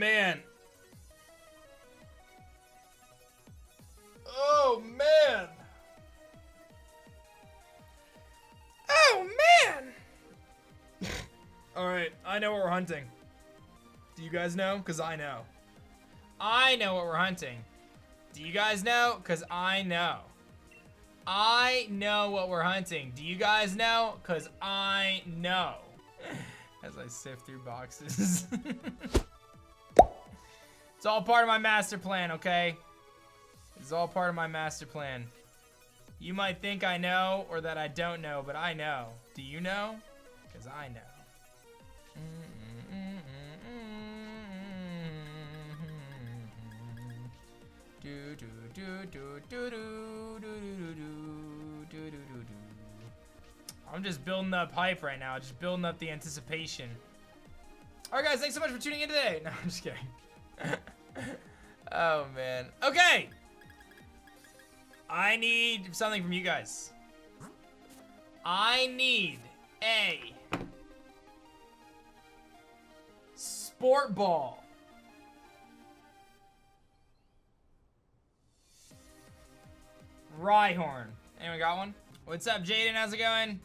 man. Oh man. Oh man. All right, I know what we're hunting. Do you guys know? Because I know. I know what we're hunting. Do you guys know? Because I know. I know what we're hunting. Do you guys know? Because I know. As I sift through boxes. It's all part of my master plan, okay? It's all part of my master plan. You might think I know or that I don't know, but I know. Do you know? Because I know. I'm just building up hype right now, just building up the anticipation. Alright guys, thanks so much for tuning in today. No, I'm just kidding. Oh man. Okay! I need something from you guys. I need a sport ball. Rhyhorn. Anyone got one? What's up, Jaden? How's it going?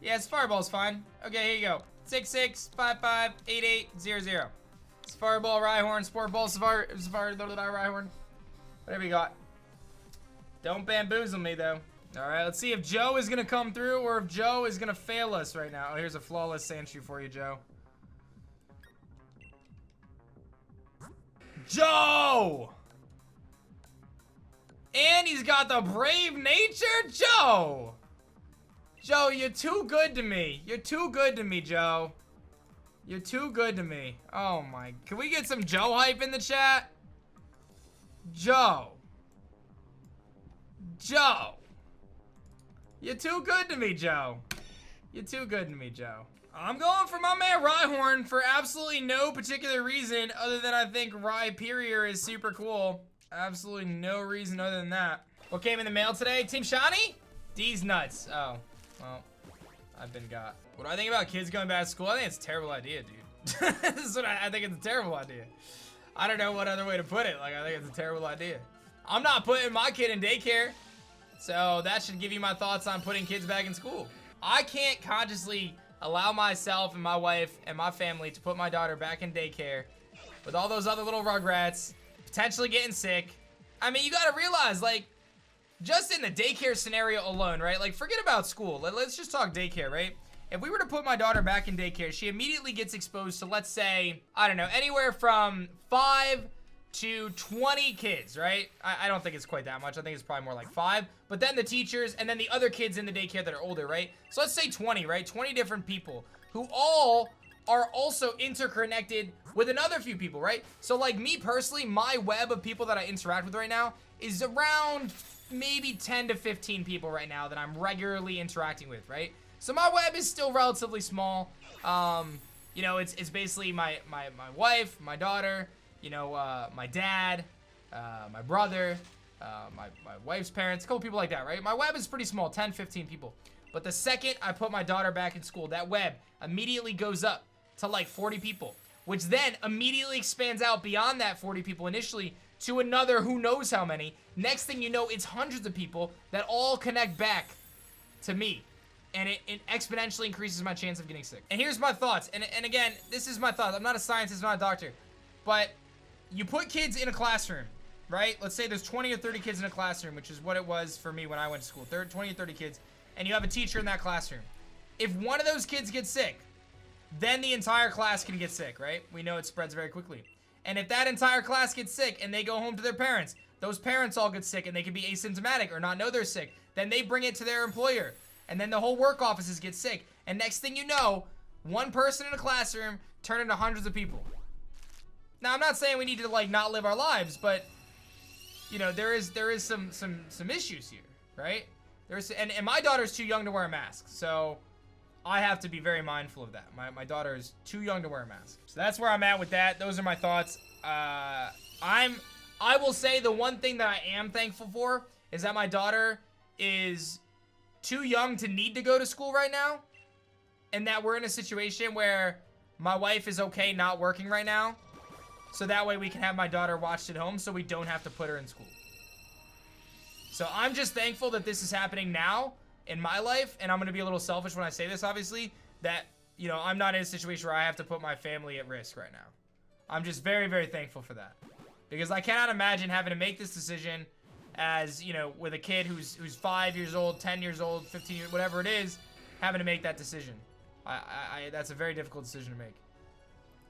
Yes, Fireball's fine. Okay, here you go. 66558800. Fireball, Rhyhorn, Sport Ball, Safari, Rhyhorn. Whatever you got. Don't bamboozle me, though. Alright, let's see if Joe is going to come through or if Joe is going to fail us right now. Oh, here's a flawless Sandshoe for you, Joe. Joe! And he's got the brave nature, Joe! Joe, you're too good to me. You're too good to me, Joe. You're too good to me. Oh my, can we get some Joe hype in the chat? Joe. Joe. You're too good to me, Joe. You're too good to me, Joe. I'm going for my man Rhyhorn for absolutely no particular reason other than I think Rhyperior is super cool. Absolutely no reason other than that. What came in the mail today? Team Shiny? D's nuts. Oh, well, I've been got. What do I think about kids going back to school? I think it's a terrible idea, dude. This is what I think it's a terrible idea. I don't know what other way to put it. Like, I think it's a terrible idea. I'm not putting my kid in daycare. So that should give you my thoughts on putting kids back in school. I can't consciously allow myself and my wife and my family to put my daughter back in daycare with all those other little rugrats potentially getting sick. I mean, you gotta realize, like, just in the daycare scenario alone, right? Like, forget about school. Let's just talk daycare, right? If we were to put my daughter back in daycare, she immediately gets exposed to, let's say, I don't know, anywhere from 5 to 20 kids, right? I don't think it's quite that much. I think it's probably more like 5. But then the teachers and then the other kids in the daycare that are older, right? So let's say 20, right? 20 different people who all are also interconnected with another few people, right? So like me personally, my web of people that I interact with right now is around maybe 10 to 15 people right now that I'm regularly interacting with, right? So my web is still relatively small. You know, it's basically my wife, my daughter, you know, my dad, my brother, my wife's parents, a couple people like that, right? My web is pretty small, 10, 15 people. But the second I put my daughter back in school, that web immediately goes up to like 40 people, which then immediately expands out beyond that 40 people initially to another who knows how many. Next thing you know, it's hundreds of people that all connect back to me. And it exponentially increases my chance of getting sick. And here's my thoughts. And again, this is my thoughts. I'm not a scientist, I'm not a doctor. But you put kids in a classroom, right? Let's say there's 20 or 30 kids in a classroom, which is what it was for me when I went to school. 20 or 30 kids. And you have a teacher in that classroom. If one of those kids gets sick, then the entire class can get sick, right? We know it spreads very quickly. And if that entire class gets sick and they go home to their parents, those parents all get sick and they can be asymptomatic or not know they're sick. Then they bring it to their employer. And then the whole work offices get sick. And next thing you know, one person in a classroom turned into hundreds of people. Now, I'm not saying we need to, like, not live our lives, but, you know, there is some issues here, right? And my daughter's too young to wear a mask, so I have to be very mindful of that. My daughter is too young to wear a mask. So that's where I'm at with that. Those are my thoughts. I will say the one thing that I am thankful for is that my daughter is too young to need to go to school right now, and that we're in a situation where my wife is okay not working right now, so that way we can have my daughter watched at home so we don't have to put her in school. So I'm just thankful that this is happening now in my life, and I'm gonna be a little selfish when I say this, obviously, that, you know, I'm not in a situation where I have to put my family at risk right now. I'm just very, very thankful for that. Because I cannot imagine having to make this decision as, you know, with a kid who's 5 years old, 10 years old, 15 years, whatever it is, having to make that decision. That's a very difficult decision to make.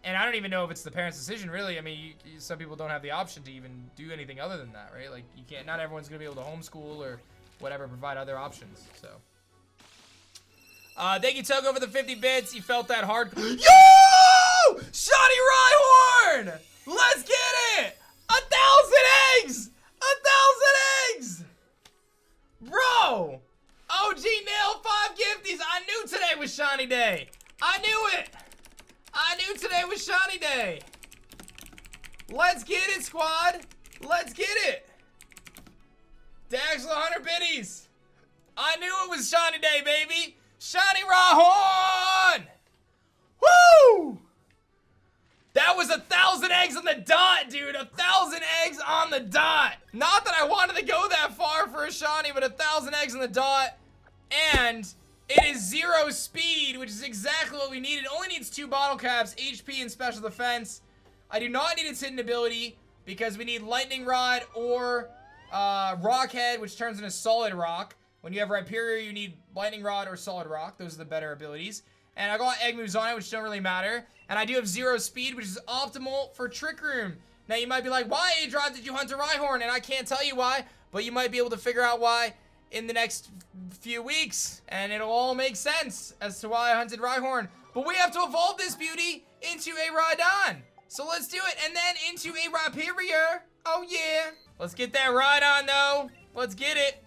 And I don't even know if it's the parent's decision, really. I mean, some people don't have the option to even do anything other than that, right? Like, you can't, not everyone's gonna be able to homeschool or whatever, provide other options, so. Thank you, Togo, for the 50 bits. You felt that hard. Yo! Shiny Rhyhorn! Let's get it! 1,000 eggs! 1,000 eggs! Bro! OG Nail 5 gifties. I knew today was Shiny Day. I knew it. I knew today was Shiny Day. Let's get it, squad. Let's get it. Dax 100 biddies. I knew it was Shiny Day, baby. Shiny Rhyhorn! Woo! That was 1,000 eggs on the dot, dude. 1,000 eggs on the dot. Not that I wanted to go that far for a shiny, but 1,000 eggs on the dot. And it is 0 speed, which is exactly what we need. It only needs 2 bottle caps, HP, and special defense. I do not need its hidden ability because we need lightning rod or rock head, which turns into solid rock. When you have Rhyperior, you need lightning rod or solid rock. Those are the better abilities. And I got egg moves on it, which don't really matter. And I do have 0 speed, which is optimal for Trick Room. Now, you might be like, why, aDrive, did you hunt a Rhyhorn? And I can't tell you why, but you might be able to figure out why in the next few weeks. And it'll all make sense as to why I hunted Rhyhorn. But we have to evolve this beauty into a Rhydon. So let's do it. And then into a Rhyperior. Oh, yeah. Let's get that Rhydon, though. Let's get it.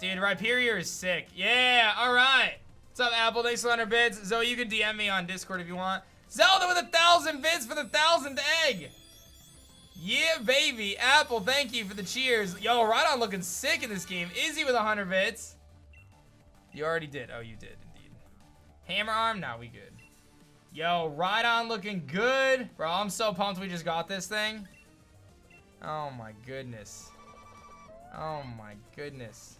Dude, Rhyperior is sick. Yeah, all right. What's up, Apple? Thanks for 100 bits. Zoe, you can DM me on Discord if you want. Zelda with 1,000 bits for the 1,000th egg. Yeah, baby. Apple, thank you for the cheers. Yo, Rhydon looking sick in this game. Izzy with 100 bits. You already did. Oh, you did, indeed. Hammer arm? Nah, we good. Yo, Rhydon looking good. Bro, I'm so pumped we just got this thing. Oh, my goodness. Oh, my goodness.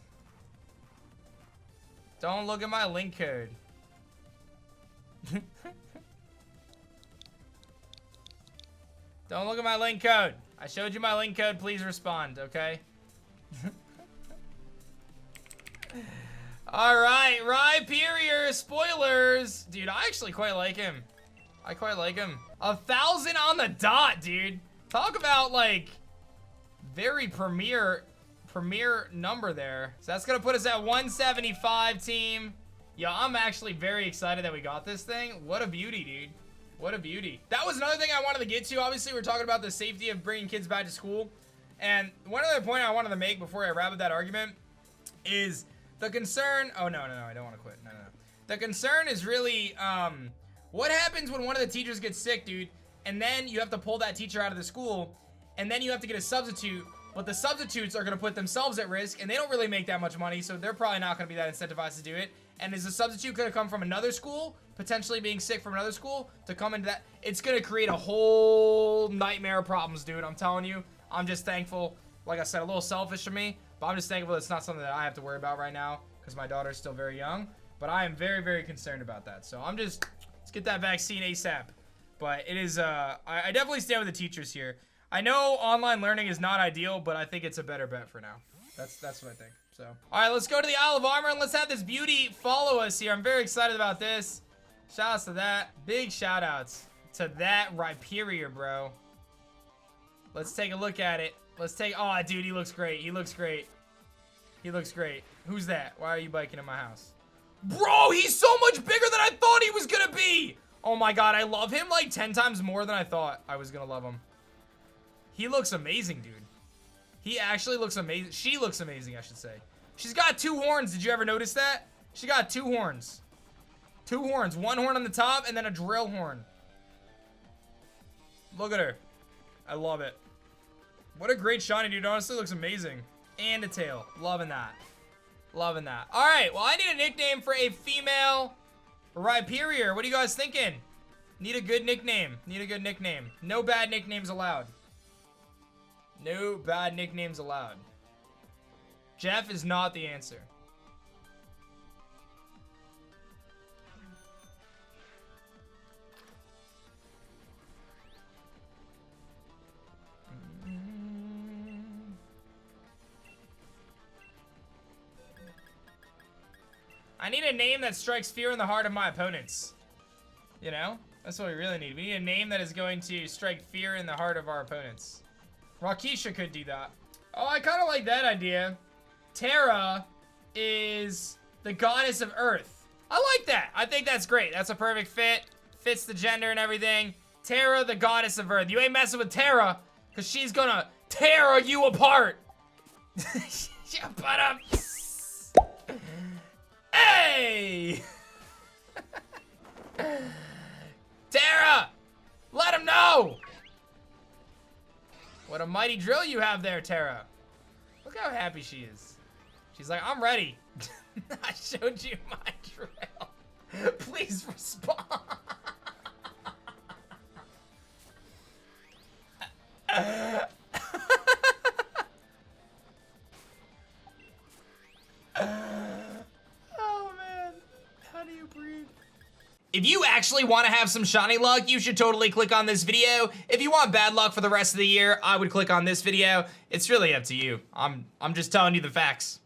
Don't look at my link code. Don't look at my link code. I showed you my link code. Please respond, okay? Alright, Rhyperior, spoilers. Dude, I actually quite like him. I quite like him. 1,000 on the dot, dude. Talk about, like, very premier number there. So that's gonna put us at 175, team. Yo, I'm actually very excited that we got this thing. What a beauty, dude. What a beauty. That was another thing I wanted to get to. Obviously, we're talking about the safety of bringing kids back to school. And one other point I wanted to make before I wrap up that argument is the concern. Oh, no, I don't want to quit. No. The concern is really, what happens when one of the teachers gets sick, dude, and then you have to pull that teacher out of the school, and then you have to get a substitute. But the substitutes are going to put themselves at risk, and they don't really make that much money, so they're probably not going to be that incentivized to do it. And is the substitute going to come from another school, potentially being sick from another school, to come into that? It's going to create a whole nightmare of problems, dude. I'm telling you. I'm just thankful. Like I said, a little selfish of me, but I'm just thankful it's not something that I have to worry about right now because my daughter's still very young. But I am very, very concerned about that. So I'm just, let's get that vaccine ASAP. But it is, I definitely stand with the teachers here. I know online learning is not ideal, but I think it's a better bet for now. That's what I think. So, all right, let's go to the Isle of Armor and let's have this beauty follow us here. I'm very excited about this. Shout outs to that. Big shout outs to that Rhyperior, bro. Let's take a look at it. Let's take, oh, dude, he looks great. He looks great. He looks great. Who's that? Why are you biking in my house? Bro, he's so much bigger than I thought he was gonna be. Oh my God, I love him like 10 times more than I thought I was gonna love him. He looks amazing, dude. He actually looks amazing. She looks amazing, I should say. She's got 2 horns. Did you ever notice that? She got 2 horns. 2 horns. 1 horn on the top and then a drill horn. Look at her. I love it. What a great shiny, dude. Honestly, looks amazing. And a tail. Loving that. Loving that. All right. Well, I need a nickname for a female Rhyperior. What are you guys thinking? Need a good nickname. Need a good nickname. No bad nicknames allowed. No bad nicknames allowed. Jeff is not the answer. I need a name that strikes fear in the heart of my opponents. You know? That's what we really need. We need a name that is going to strike fear in the heart of our opponents. Rakisha could do that. Oh, I kind of like that idea. Terra is the goddess of Earth. I like that. I think that's great. That's a perfect fit. Fits the gender and everything. Terra, the goddess of Earth. You ain't messing with Terra, because she's gonna tear you apart. Hey! Terra! Let him know! What a mighty drill you have there, Terra. Look how happy she is. She's like, I'm ready. I showed you my drill. Please respond. Oh man, how do you breathe? If you actually want to have some shiny luck, you should totally click on this video. If you want bad luck for the rest of the year, I would click on this video. It's really up to you. I'm just telling you the facts.